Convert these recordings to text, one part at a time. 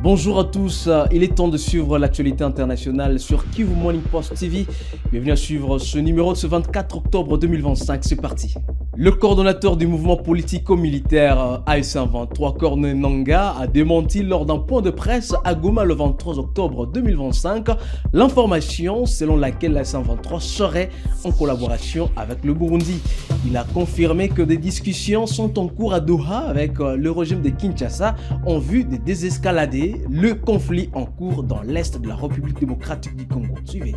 Bonjour à tous, il est temps de suivre l'actualité internationale sur Kivu Morning Post TV. Bienvenue à suivre ce numéro de ce 24 octobre 2025, c'est parti. Le coordonnateur du mouvement politico-militaire AS123, Corneille Nangaa, a démenti lors d'un point de presse à Goma le 23 octobre 2025 l'information selon laquelle l'AS123 serait en collaboration avec le Burundi. Il a confirmé que des discussions sont en cours à Doha avec le régime de Kinshasa en vue de désescalader le conflit en cours dans l'est de la République démocratique du Congo. Suivez.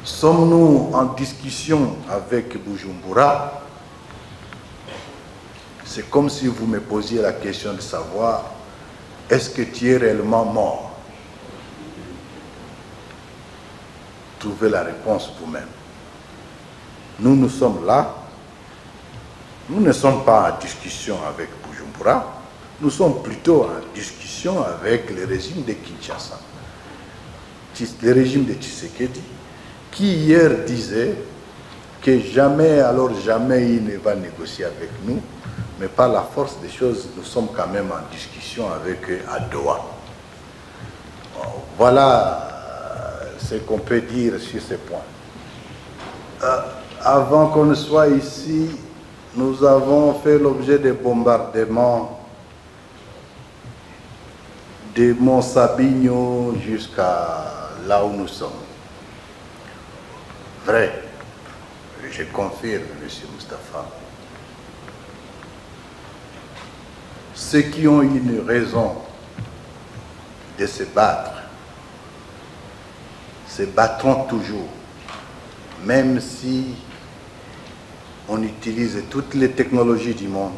Sommes-nous en discussion avec Bujumbura? C'est comme si vous me posiez la question de savoir, est-ce que tu es réellement mort? Trouvez la réponse vous-même. Nous sommes là. Nous ne sommes pas en discussion avec Bujumbura. Nous sommes plutôt en discussion avec le régime de Kinshasa. Le régime de Tshisekedi, qui hier disait que jamais, alors jamais il ne va négocier avec nous, mais par la force des choses, nous sommes quand même en discussion avec eux à Doha. Voilà ce qu'on peut dire sur ces points. Avant qu'on ne soit ici, nous avons fait l'objet de bombardements de Mont Sabinho jusqu'à là où nous sommes. Vrai, je confirme, M. Moustapha. Ceux qui ont une raison de se battront toujours, même si on utilise toutes les technologies du monde.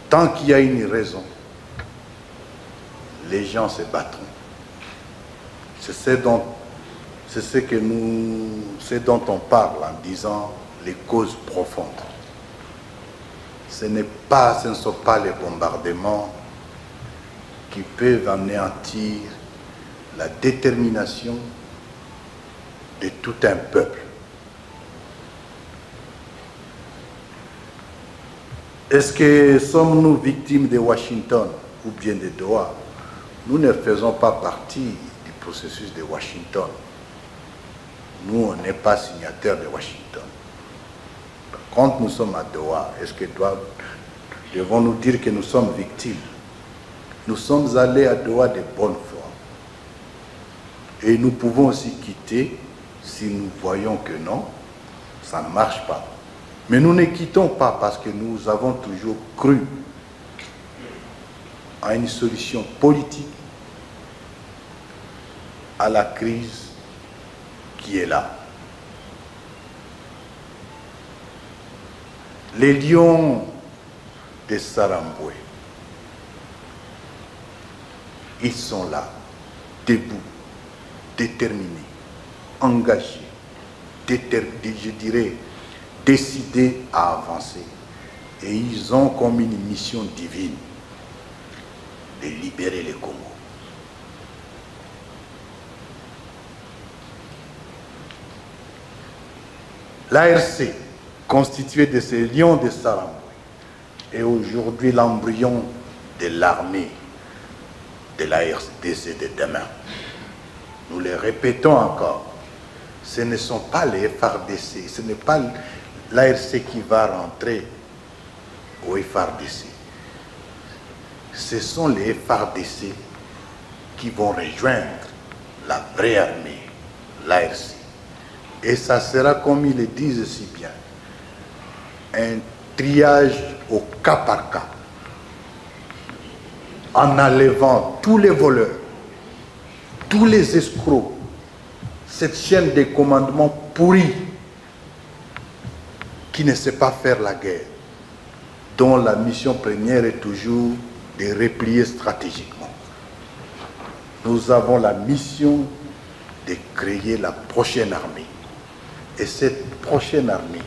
Tant qu'il y a une raison, les gens se battront. C'est ce dont on parle en disant les causes profondes. Ce ne sont pas les bombardements qui peuvent anéantir la détermination de tout un peuple. Est-ce que sommes-nous victimes de Washington ou bien de Doha? Nous ne faisons pas partie du processus de Washington. Nous, on n'est pas signataires de Washington. Quand nous sommes à Doha, est-ce que devons-nous dire que nous sommes victimes? Nous sommes allés à Doha de bonne foi. Et nous pouvons aussi quitter si nous voyons que non, ça ne marche pas. Mais nous ne quittons pas parce que nous avons toujours cru à une solution politique à la crise qui est là. Les lions de Saramboué, ils sont là, debout, déterminés, engagés, je dirais, décidés à avancer. Et ils ont comme une mission divine de libérer le Congo. L'ARC, constituée de ces lions de Saramboué, est aujourd'hui l'embryon de l'armée de l'ARCDC de demain. Nous le répétons encore, ce ne sont pas les FARDC, ce n'est pas l'ARC qui va rentrer au FARDC. Ce sont les FARDC qui vont rejoindre la vraie armée, l'ARC. Et ça sera, comme ils le disent si bien, un triage au cas par cas, en enlevant tous les voleurs, tous les escrocs, cette chaîne de commandement pourrie qui ne sait pas faire la guerre, dont la mission première est toujours de replier stratégiquement. Nous avons la mission de créer la prochaine armée. Et cette prochaine armée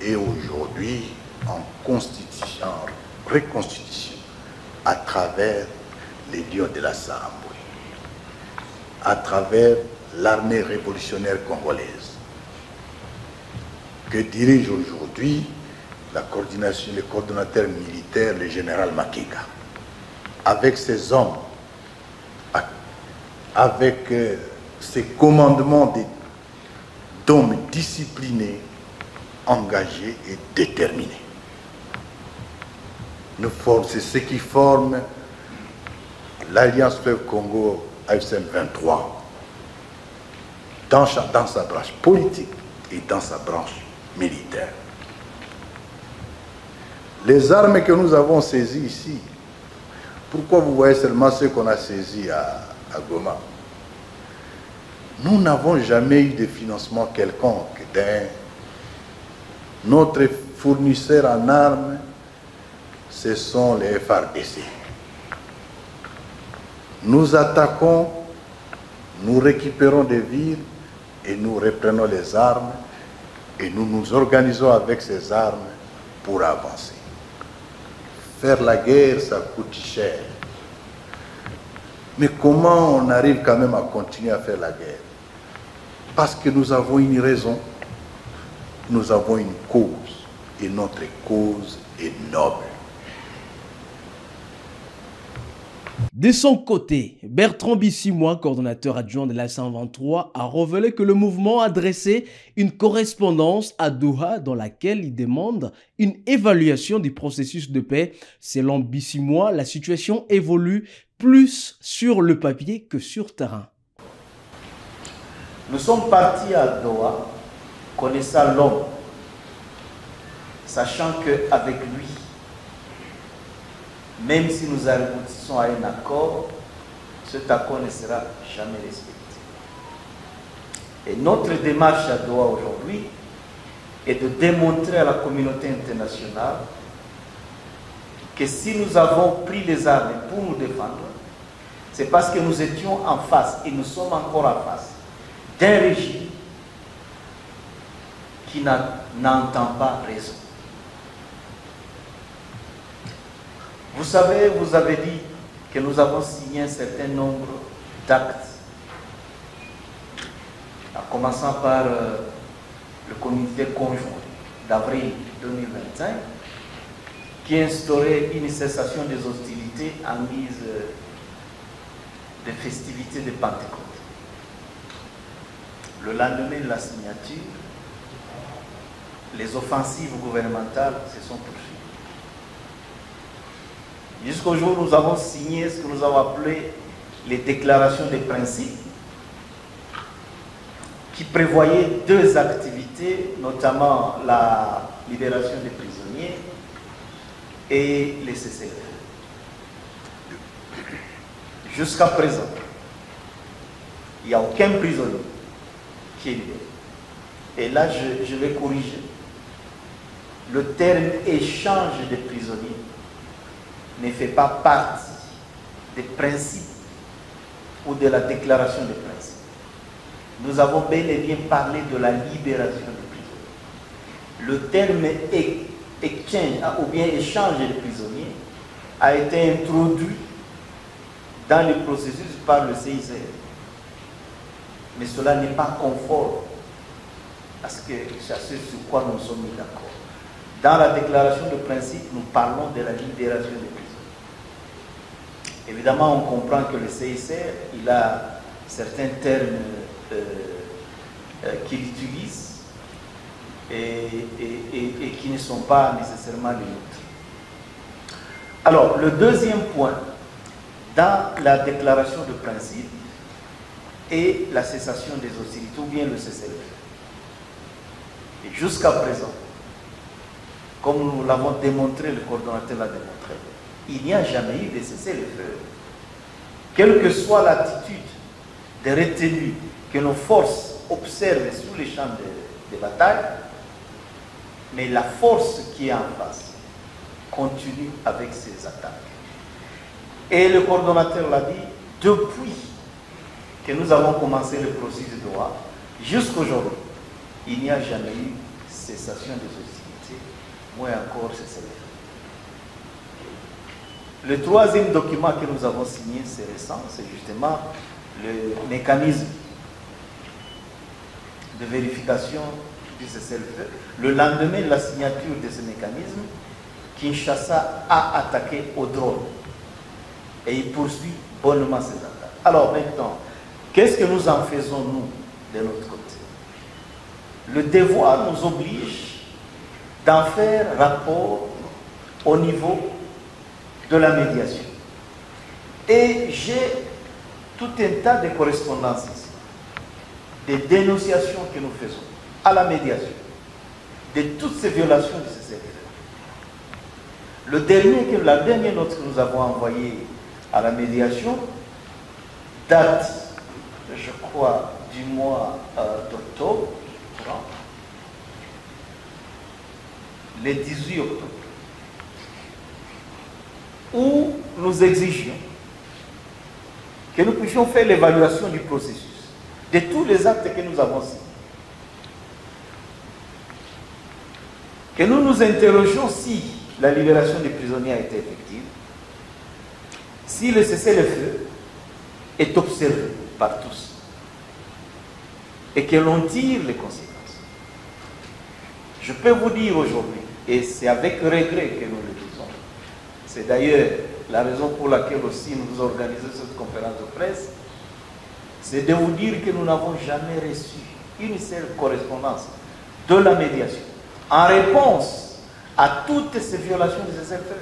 est aujourd'hui en reconstitution à travers les lions de la Saramboué, à travers l'armée révolutionnaire congolaise, que dirige aujourd'hui la coordination, le coordonnateur militaire, le général Makega, avec ses hommes, avec ses commandements d'hommes disciplinés, engagés et déterminés. C'est ce qui forme l'Alliance Fleuve Congo AFCM 23 dans sa branche politique et dans sa branche militaire. Les armes que nous avons saisies ici, pourquoi vous voyez seulement ceux qu'on a saisis à Goma? Nous n'avons jamais eu de financement quelconque notre fournisseur en armes, ce sont les FARDC. Nous attaquons, nous récupérons des villes et nous reprenons les armes et nous nous organisons avec ces armes pour avancer. Faire la guerre, ça coûte cher. Mais comment on arrive quand même à continuer à faire la guerre? Parce que nous avons une raison, nous avons une cause, et notre cause est noble. De son côté, Bertrand Bissimois, coordonnateur adjoint de la 123, a révélé que le mouvement a adressé une correspondance à Doha dans laquelle il demande une évaluation du processus de paix. Selon Bissimois, la situation évolue plus sur le papier que sur terrain. Nous sommes partis à Doha, connaissant l'homme, sachant qu'avec lui, même si nous aboutissons à un accord, cet accord ne sera jamais respecté. Et notre démarche à Doha aujourd'hui est de démontrer à la communauté internationale que si nous avons pris les armes pour nous défendre, c'est parce que nous étions en face, et nous sommes encore en face, d'un régime qui n'entend pas raison. Vous savez, vous avez dit que nous avons signé un certain nombre d'actes, en commençant par le comité conjoint d'avril 2025, qui instaurait une cessation des hostilités en guise des festivités de Pentecôte. Le lendemain de la signature, les offensives gouvernementales se sont poursuivies. Jusqu'au jour où nous avons signé ce que nous avons appelé les déclarations de principe, qui prévoyaient deux activités, notamment la libération des prisonniers et les cessez-le-feu. Jusqu'à présent, il n'y a aucun prisonnier qui est libéré. Et là, je vais corriger. Le terme échange de prisonniers ne fait pas partie des principes ou de la déclaration des principes. Nous avons bel et bien parlé de la libération des prisonniers. Le terme exchange ou bien échange de prisonniers a été introduit dans le processus par le CICR. Mais cela n'est pas conforme à ce sur quoi nous sommes mis d'accord. Dans la déclaration de principe, nous parlons de la libération des prisonniers. Évidemment, on comprend que le CICR, il a certains termes qu'il utilise et qui ne sont pas nécessairement les nôtres. Alors, le deuxième point, dans la déclaration de principe, est la cessation des hostilités, ou bien le cessez-le-feu. Et jusqu'à présent, comme nous l'avons démontré, le coordonnateur l'a démontré, il n'y a jamais eu de cessez-le-feu. Quelle que soit l'attitude des retenus que nos forces observent sur les champs de bataille, mais la force qui est en face continue avec ses attaques. Et le coordonnateur l'a dit, depuis que nous avons commencé le processus de Doha, jusqu'aujourd'hui, il n'y a jamais eu cessation des hostilités, moins encore cessez-le-feu. Le troisième document que nous avons signé, c'est récent, c'est justement le mécanisme de vérification du cessez-le-feu, le lendemain de la signature de ce mécanisme, Kinshasa a attaqué au drone. Et il poursuit bonnement ses attaques. Alors maintenant, qu'est-ce que nous en faisons, nous, de notre côté? Le devoir nous oblige d'en faire rapport au niveau de la médiation. Et j'ai tout un tas de correspondances ici, des dénonciations que nous faisons à la médiation, de toutes ces violations de ce cessez-le-feu. La dernière note que nous avons envoyée à la médiation date, je crois, du mois d'octobre, le 18 octobre, où nous exigions que nous puissions faire l'évaluation du processus, de tous les actes que nous avons signés. Que nous nous interrogions si la libération des prisonniers a été effective, si le cessez-le-feu est observé par tous, et que l'on tire les conséquences. Je peux vous dire aujourd'hui, et c'est avec regret que nous le disons, c'est d'ailleurs la raison pour laquelle aussi nous organisons cette conférence de presse, c'est de vous dire que nous n'avons jamais reçu une seule correspondance de la médiation en réponse à toutes ces violations de cessez-le-feu.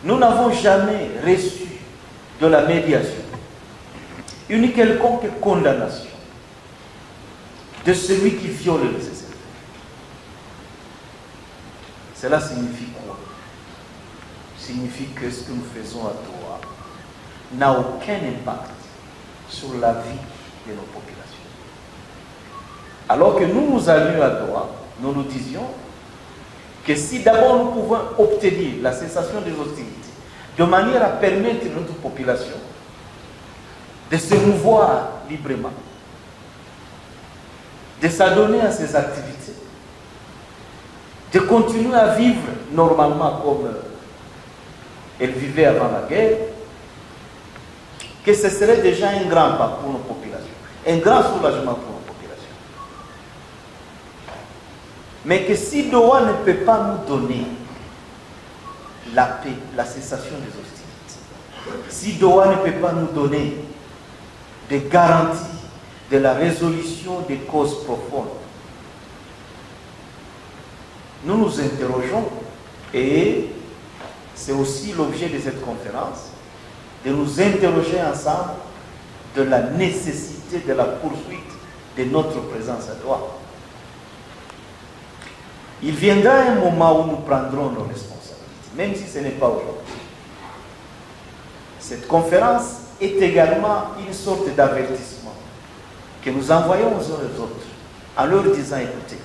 Nous n'avons jamais reçu de la médiation une quelconque condamnation de celui qui viole le cessez-le-feu. Cela signifie quoi? Signifie que ce que nous faisons à Doha n'a aucun impact sur la vie de nos populations. Alors que nous allions à Doha, nous nous disions que si d'abord nous pouvons obtenir la cessation des hostilités, de manière à permettre à notre population de se mouvoir librement, de s'adonner à ses activités, de continuer à vivre normalement comme elle vivait avant la guerre, que ce serait déjà un grand pas pour nos populations, un grand soulagement pour nos populations. Mais que si Doha ne peut pas nous donner la paix, la cessation des hostilités, si Doha ne peut pas nous donner des garanties de la résolution des causes profondes, nous nous interrogeons, et c'est aussi l'objet de cette conférence, de nous interroger ensemble de la nécessité de la poursuite de notre présence à Doha. Il viendra un moment où nous prendrons nos responsabilités, même si ce n'est pas aujourd'hui. Cette conférence est également une sorte d'avertissement que nous envoyons aux uns et aux autres en leur disant, écoutez,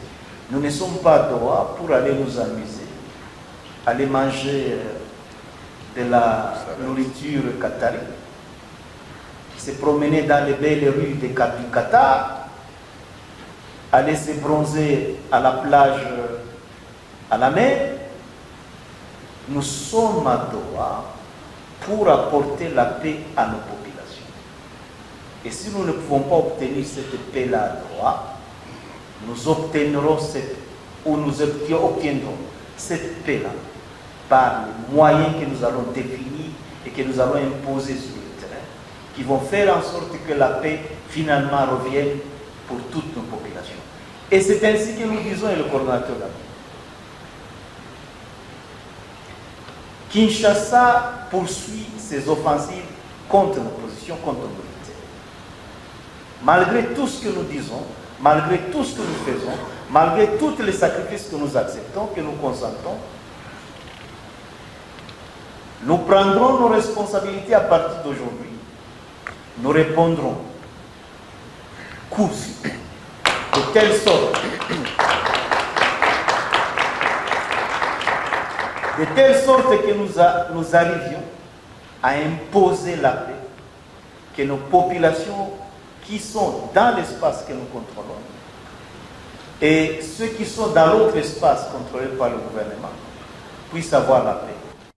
nous ne sommes pas à Doha pour aller nous amuser, aller manger de la nourriture qatari, se promener dans les belles rues du Qatar, aller se bronzer à la plage, à la mer. Nous sommes à Doha pour apporter la paix à nos populations. Et si nous ne pouvons pas obtenir cette paix-là à Doha, nous obtiendrons cette paix-là par les moyens que nous allons définir et que nous allons imposer sur le terrain, qui vont faire en sorte que la paix finalement revienne pour toutes nos populations. Et c'est ainsi que nous disons, et le coordonnateur l'a dit. Kinshasa poursuit ses offensives contre l'opposition, contre nos militaires. Malgré tout ce que nous disons, malgré tout ce que nous faisons, malgré tous les sacrifices que nous acceptons, que nous consentons, nous prendrons nos responsabilités à partir d'aujourd'hui. Nous répondrons coup sur coup, de telle sorte que nous arrivions à imposer la paix, que nos populations qui sont dans l'espace que nous contrôlons et ceux qui sont dans l'autre espace contrôlé par le gouvernement puissent avoir la paix.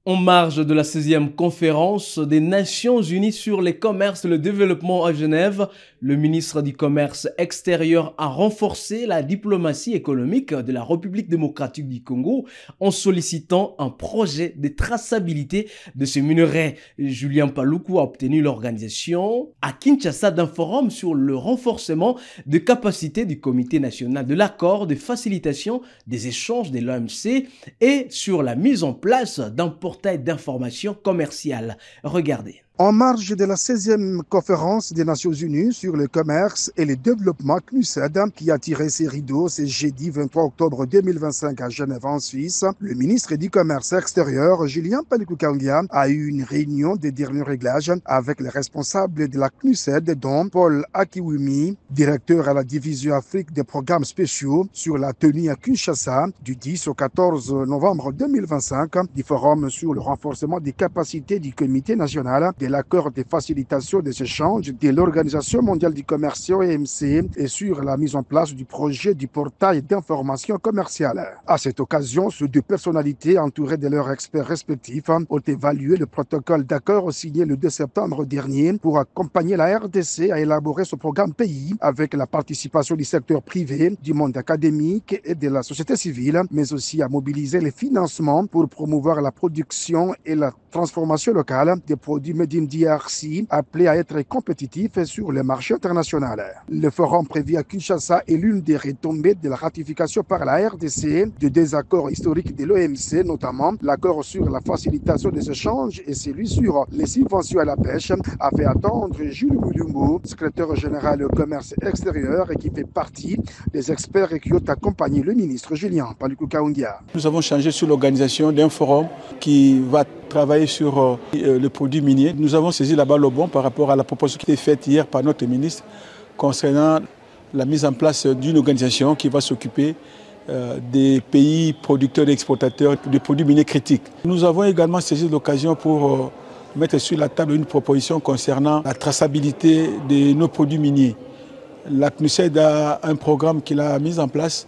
En marge de la 16e conférence des Nations Unies sur les commerces et le développement à Genève, le ministre du Commerce extérieur a renforcé la diplomatie économique de la République démocratique du Congo en sollicitant un projet de traçabilité de ces minerais. Julien Paluku a obtenu l'organisation à Kinshasa d'un forum sur le renforcement des capacités du Comité national de l'accord de facilitation des échanges de l'OMC et sur la mise en place d'un portail d'information commerciale. Regardez. En marge de la 16e conférence des Nations Unies sur le commerce et le développement CNUSED, qui a tiré ses rideaux ce jeudi 23 octobre 2025 à Genève en Suisse, le ministre du Commerce extérieur, Julien Paluku Kahongya, a eu une réunion de dernier réglage avec les responsables de la CNUSED, dont Paul Akiwumi, directeur à la division Afrique des programmes spéciaux, sur la tenue à Kinshasa du 10 au 14 novembre 2025 du forum sur le renforcement des capacités du Comité national de l'accord de facilitation des échanges de l'Organisation mondiale du commerce OMC et sur la mise en place du projet du portail d'information commerciale. À cette occasion, ces deux personnalités, entourées de leurs experts respectifs, ont évalué le protocole d'accord signé le 2 septembre dernier pour accompagner la RDC à élaborer ce programme pays avec la participation du secteur privé, du monde académique et de la société civile, mais aussi à mobiliser les financements pour promouvoir la production et la transformation locale des produits made in DRC appelés à être compétitifs sur le marché international. Le forum prévu à Kinshasa est l'une des retombées de la ratification par la RDC de deux accords historiques de l'OMC, notamment l'accord sur la facilitation des échanges et celui sur les subventions à la pêche, a fait attendre Jules Mulumbo, secrétaire général au commerce extérieur et qui fait partie des experts qui ont accompagné le ministre Julien Paluku Kahongya. Nous avons changé sur l'organisation d'un forum qui va travailler sur le produit minier. Nous avons saisi la balle au bon par rapport à la proposition qui a été faite hier par notre ministre concernant la mise en place d'une organisation qui va s'occuper des pays producteurs et exportateurs de produits miniers critiques. Nous avons également saisi l'occasion pour mettre sur la table une proposition concernant la traçabilité de nos produits miniers. La CNUSED a un programme qu'il a mis en place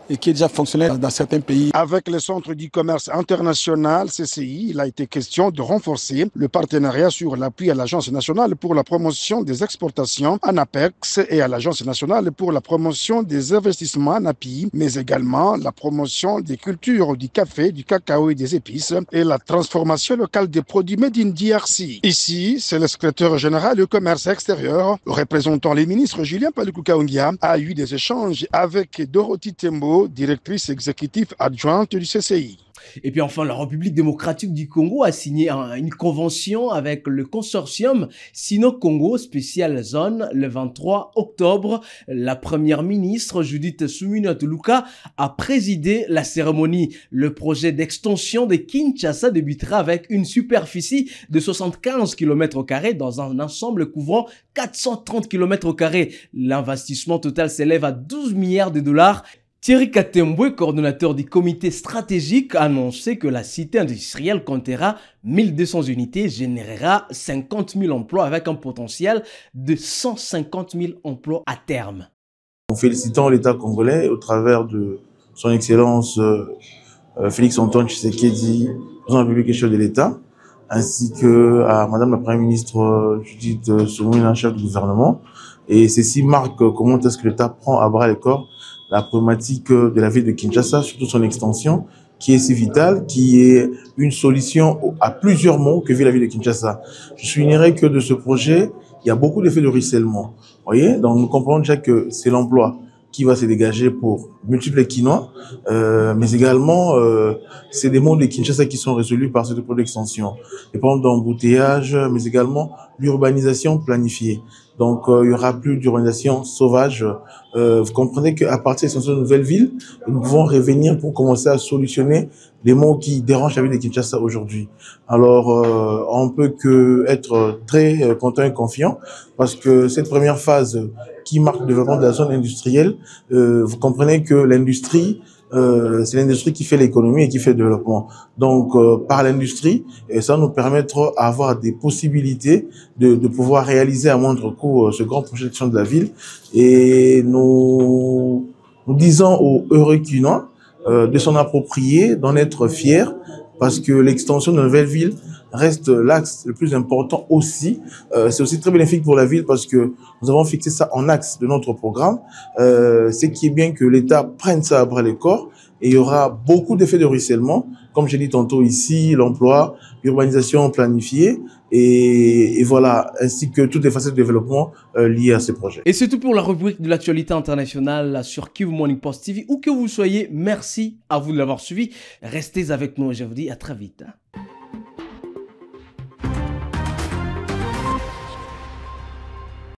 et qui est déjà fonctionnel dans certains pays. Avec le Centre du commerce international, CCI, il a été question de renforcer le partenariat sur l'appui à l'Agence nationale pour la promotion des exportations, ANAPEX, et à l'Agence nationale pour la promotion des investissements, ANAPI, mais également la promotion des cultures du café, du cacao et des épices, et la transformation locale des produits made in DRC. Ici, c'est le secrétaire général du commerce extérieur, représentant les ministres Julien Paluku Kahongya, a eu des échanges avec Dorothy Tembo, directrice exécutive adjointe du CCI. Et puis enfin, la République démocratique du Congo a signé une convention avec le consortium Sino-Congo Spécial Zone le 23 octobre. La première ministre Judith Suminwa-Tuluka a présidé la cérémonie. Le projet d'extension de Kinshasa débutera avec une superficie de 75 km² dans un ensemble couvrant 430 km². L'investissement total s'élève à 12 milliards de dollars. Thierry Katembwe, coordonnateur du comité stratégique, a annoncé que la cité industrielle comptera 1200 unités, générera 50 000 emplois avec un potentiel de 150 000 emplois à terme. En félicitant l'État congolais au travers de son Excellence Félix Antoine Tshisekedi, président de la République et chef de l'État, ainsi que à Madame la Première ministre Judith Suminwa, chef du gouvernement. Et ceci marque comment est-ce que l'État prend à bras le corps la problématique de la ville de Kinshasa, surtout son extension, qui est si vitale, qui est une solution à plusieurs maux que vit la ville de Kinshasa. Je soulignerai que de ce projet, il y a beaucoup d'effets de ruissellement. Vous voyez, donc nous comprenons déjà que c'est l'emploi qui va se dégager pour multiples quinois, mais également c'est des maux de Kinshasa qui sont résolus par cette projet d'extension. Les problèmes d'embouteillage, mais également l'urbanisation planifiée. Donc, il y aura plus d'urbanisation sauvage. Vous comprenez qu'à partir de cette nouvelle ville, nous pouvons revenir pour commencer à solutionner les maux qui dérangent la ville de Kinshasa aujourd'hui. Alors, on peut que être très content et confiant parce que cette première phase qui marque le développement de la zone industrielle, vous comprenez que l'industrie, c'est l'industrie qui fait l'économie et qui fait le développement. Donc, par l'industrie, ça va nous permettre d'avoir des possibilités de pouvoir réaliser à moindre coût ce grand projet d'action de la ville. Et nous disons aux heureux Quinois de s'en approprier, d'en être fiers, parce que l'extension de la nouvelle ville reste l'axe le plus important aussi. C'est aussi très bénéfique pour la ville parce que nous avons fixé ça en axe de notre programme. Ce qui est bien que l'État prenne ça après les corps et il y aura beaucoup d'effets de ruissellement, comme j'ai dit tantôt ici, l'emploi, l'urbanisation planifiée et voilà, ainsi que toutes les facettes de développement liées à ces projets. Et c'est tout pour la rubrique de l'actualité internationale sur Kivu Morning Post TV. Où que vous soyez, merci à vous de l'avoir suivi. Restez avec nous et je vous dis à très vite.